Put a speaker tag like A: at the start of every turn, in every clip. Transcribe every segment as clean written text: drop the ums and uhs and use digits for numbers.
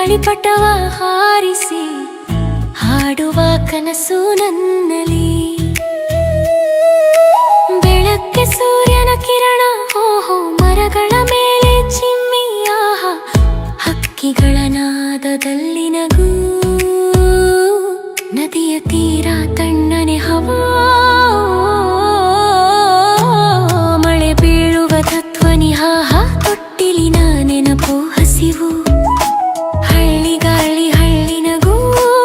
A: ಗಾಳಿಪಟವ ಹಾರಿಸಿ ಹಾಡುವ ಕನಸು ನನ್ನಲ್ಲಿ. ಬೆಳಗ್ಗೆ ಸೂರ್ಯನ ಕಿರಣ, ಓಹೋ ಮರಗಳ ಮೇಲೆ ಚಿಮ್ಮಿ, ಆಹಾ ಹಕ್ಕಿಗಳ ನಾದದಲ್ಲಿ ನಗು. ನದಿಯ ತೀರ ತಣ್ಣನೆ ಹವಾ, ಮಳೆ ಬೀಳುವ ತತ್ವನಿ, ಹಾಹಾ ತೊಟ್ಟಿಲಿನ ನೆನಪು ಹಸಿವು. ಹಳ್ಳಿ ಗಾಳಿ ಹಳ್ಳಿ ನಗು,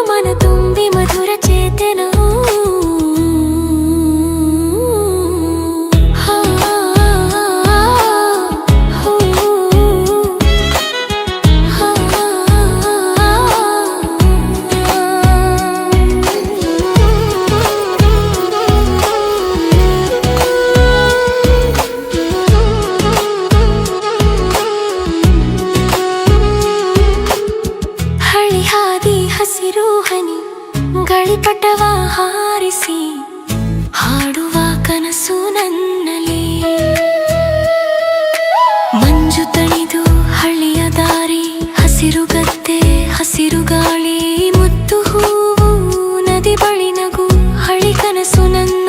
A: ಮನ ತುಂಬಿ ಮಧುರ ಚೇತನವು. ಹಸಿರು ಹನಿ ಗಾಳಿಪಟವ ಹಾರಿಸಿ ಹಾಡುವ ಕನಸು ನನ್ನಲ್ಲಿ. ಮಂಜು ತಣಿದು ಹಳ್ಳಿಯ ದಾರಿ, ಹಸಿರು ಗದ್ದೆ ಹಸಿರು ಗಾಳಿ, ಮುತ್ತು ಹೂವು, ನದಿ ಬಳಿ ನಗು, ಹಳ್ಳಿ ಕನಸು ನನ್ನ